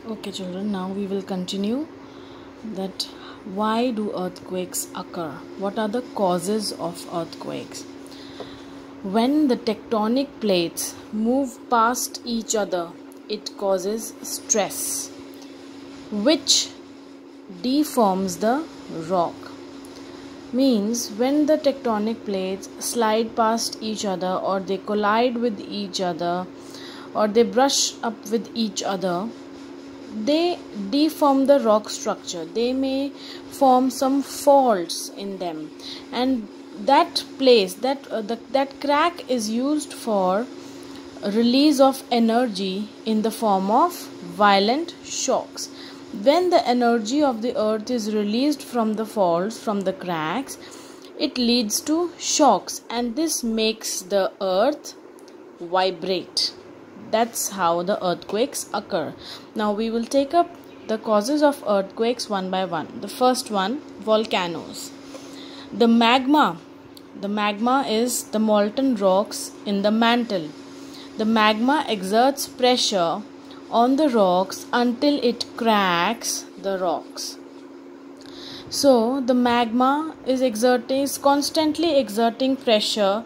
Okay, children, now we will continue that why do earthquakes occur? What are the causes of earthquakes? When the tectonic plates move past each other, it causes stress, which deforms the rock. Means when the tectonic plates slide past each other, or they collide with each other, or they brush up with each other, they deform the rock structure. They may form some faults in them, and that place, that crack is used for release of energy in the form of violent shocks. When the energy of the earth is released from the faults, from the cracks, it leads to shocks, and this makes the earth vibrate. That's how the earthquakes occur. Now we will take up the causes of earthquakes one by one. The first one, volcanoes. The magma is the molten rocks in the mantle. The magma exerts pressure on the rocks until it cracks the rocks. So the magma is constantly exerting pressure.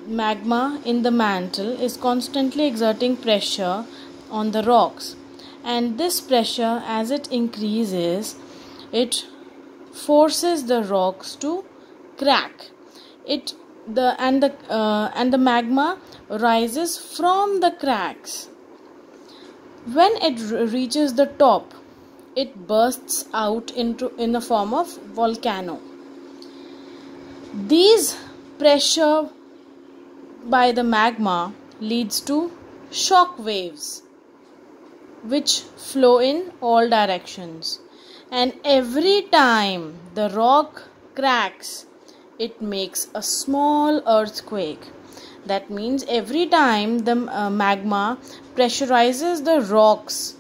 Magma in the mantle is constantly exerting pressure on the rocks, and this pressure, as it increases, it forces the rocks to crack. The magma rises from the cracks. When it reaches the top, it bursts out in the form of volcano. These pressure by the magma leads to shock waves which flow in all directions, and every time the rock cracks, it makes a small earthquake. That means every time the magma pressurizes the rocks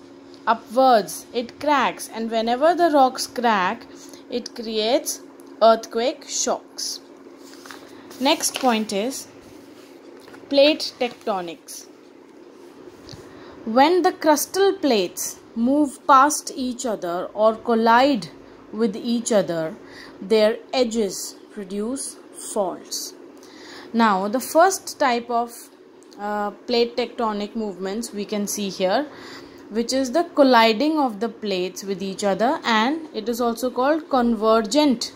upwards, it cracks, and whenever the rocks crack, it creates earthquake shocks. Next point is plate tectonics. When the crustal plates move past each other or collide with each other, their edges produce faults. Now, the first type of plate tectonic movements we can see here, which is the colliding of the plates with each other, and it is also called convergent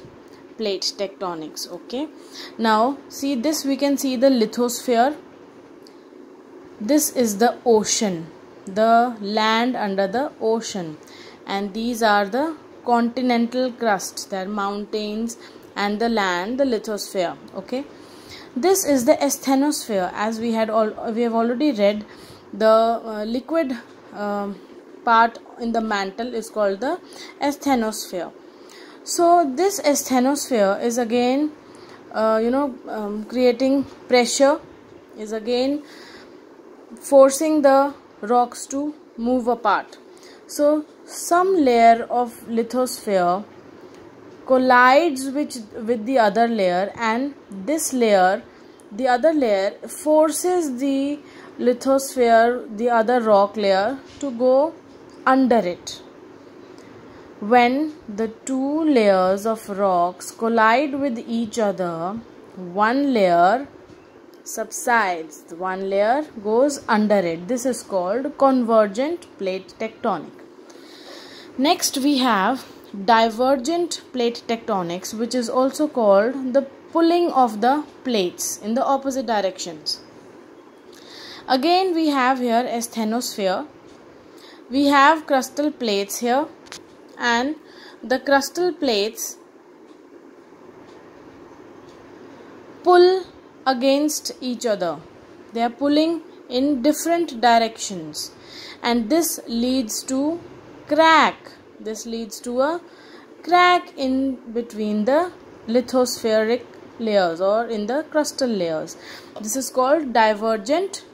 plate tectonics. Okay, now see this, we can see the lithosphere. This is the ocean, the land under the ocean, and these are the continental crusts, that mountains, and the land, the lithosphere. Okay, this is the asthenosphere. As we have already read, the liquid part in the mantle is called the asthenosphere. So this asthenosphere is again creating pressure, is again forcing the rocks to move apart. So some layer of lithosphere collides with the other layer, and this layer, the other layer, forces the lithosphere, the other rock layer, to go under it. When the two layers of rocks collide with each other, one layer subsides, one layer goes under it. This is called convergent plate tectonic. Next we have divergent plate tectonics, which is also called the pulling of the plates in the opposite directions. Again we have here asthenosphere. We have crustal plates here, and the crustal plates pull against each other. They are pulling in different directions, and this leads to crack. This leads to a crack in between the lithospheric layers, or in the crustal layers. This is called divergent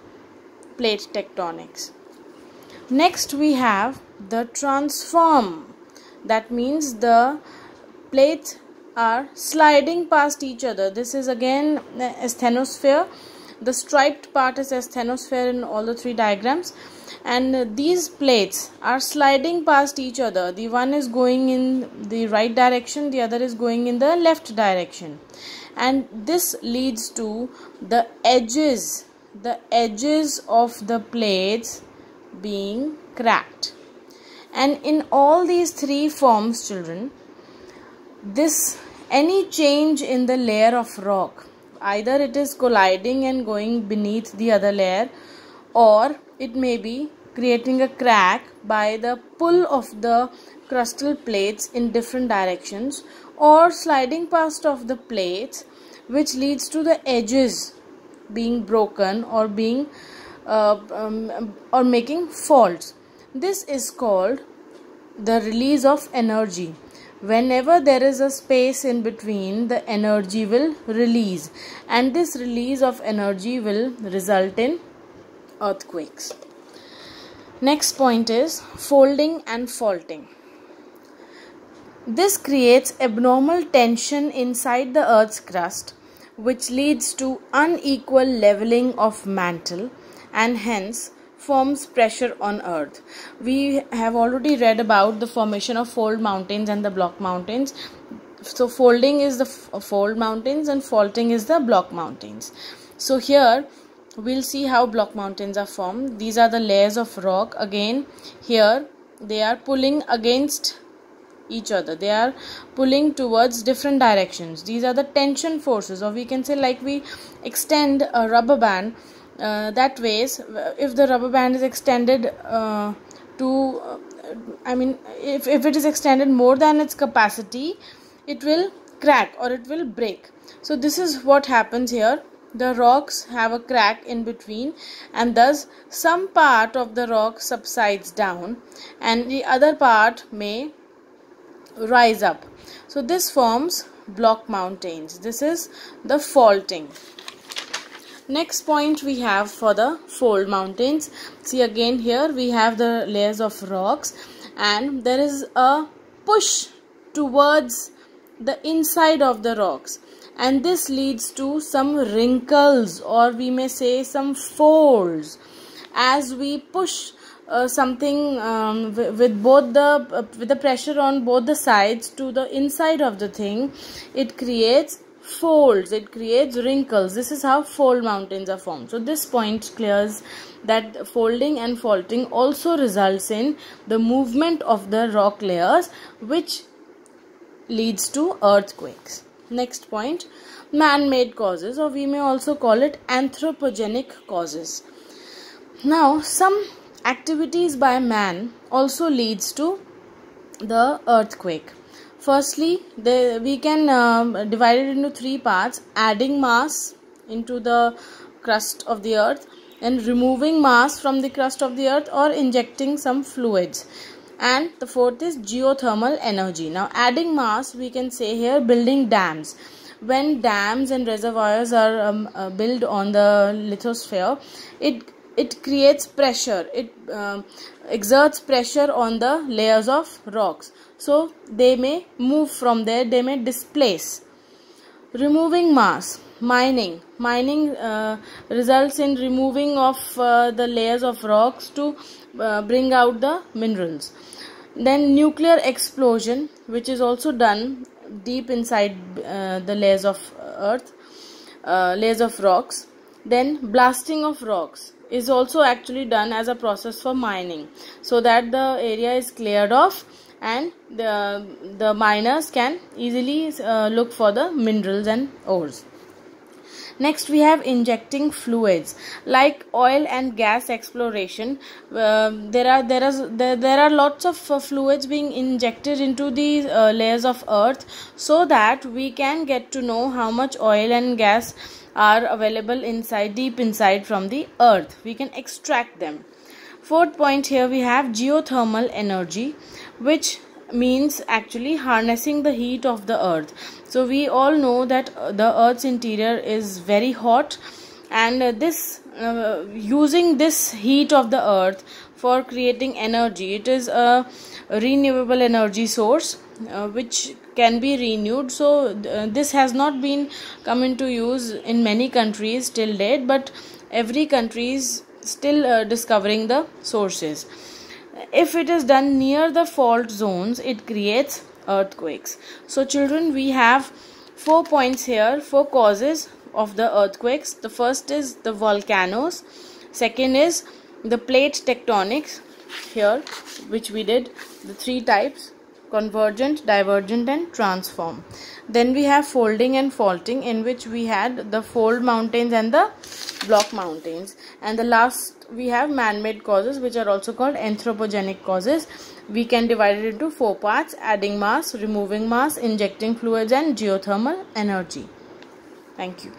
plate tectonics. Next we have the transform. That means the plates are sliding past each other. This is again asthenosphere. The striped part is asthenosphere in all the three diagrams. and these plates are sliding past each other. The one is going in the right direction, the other is going in the left direction, and this leads to the edges of the plates being cracked. And in all these three forms, children, any change in the layer of rock, either it is colliding and going beneath the other layer, or it may be creating a crack by the pull of the crustal plates in different directions, or sliding past of the plates, which leads to the edges being broken or being or making faults. This is called the release of energy. Whenever there is a space in between, the energy will release, and this release of energy will result in earthquakes. Next point is folding and faulting. This creates abnormal tension inside the earth's crust, which leads to unequal leveling of mantle and hence forms pressure on earth. We have already read about the formation of fold mountains and the block mountains. So folding is the fold mountains and faulting is the block mountains. So here we'll see how block mountains are formed. These are the layers of rock. Again, here they are pulling against each other. They are pulling towards different directions. These are the tension forces, or we can say like we extend a rubber band. That ways, if the rubber band is extended if it is extended more than its capacity, it will crack or it will break. So this is what happens here. The rocks have a crack in between, and thus some part of the rock subsides down and the other part may rise up. So this forms block mountains. This is the faulting. Next point we have for the fold mountains. See, again here we have the layers of rocks, and there is a push towards the inside of the rocks, and this leads to some wrinkles, or we may say some folds. As we push something with the pressure on both the sides to the inside of the thing, it creates folds, it creates wrinkles. This is how fold mountains are formed. So this point clears that folding and faulting also results in the movement of the rock layers, which leads to earthquakes. Next point, man-made causes, or we may also call it anthropogenic causes. Now, some activities by man also leads to the earthquake. Firstly, we can divide it into three parts: adding mass into the crust of the earth, and removing mass from the crust of the earth, or injecting some fluids. And the fourth is geothermal energy. Now, adding mass, we can say here building dams. When dams and reservoirs are built on the lithosphere, it creates pressure. It exerts pressure on the layers of rocks. So they may move from there, they may displace. Removing mass, mining results in removing of the layers of rocks to bring out the minerals. Then nuclear explosion, which is also done deep inside the layers of earth, layers of rocks. Then blasting of rocks is also actually done as a process for mining, so that the area is cleared off and the miners can easily look for the minerals and ores. Next, we have injecting fluids like oil and gas exploration. There are lots of fluids being injected into the layers of earth, so that we can get to know how much oil and gas are available inside, deep inside from the earth. We can extract them. Fourth point, here we have geothermal energy, which means actually harnessing the heat of the earth. So we all know that the earth's interior is very hot, and using this heat of the earth for creating energy, it is a renewable energy source which can be renewed. So this has not been come into use in many countries till date, but every country still discovering the sources. If it is done near the fault zones, it creates earthquakes. So children, we have 4 points here, 4 causes of the earthquakes. The first is the volcanoes, second is the plate tectonics here, which we did the 3 types: convergent, divergent and transform. Then we have folding and faulting, in which we had the fold mountains and the block mountains. And the last we have man-made causes, which are also called anthropogenic causes. We can divide it into 4 parts: adding mass, removing mass, injecting fluids and geothermal energy. Thank you.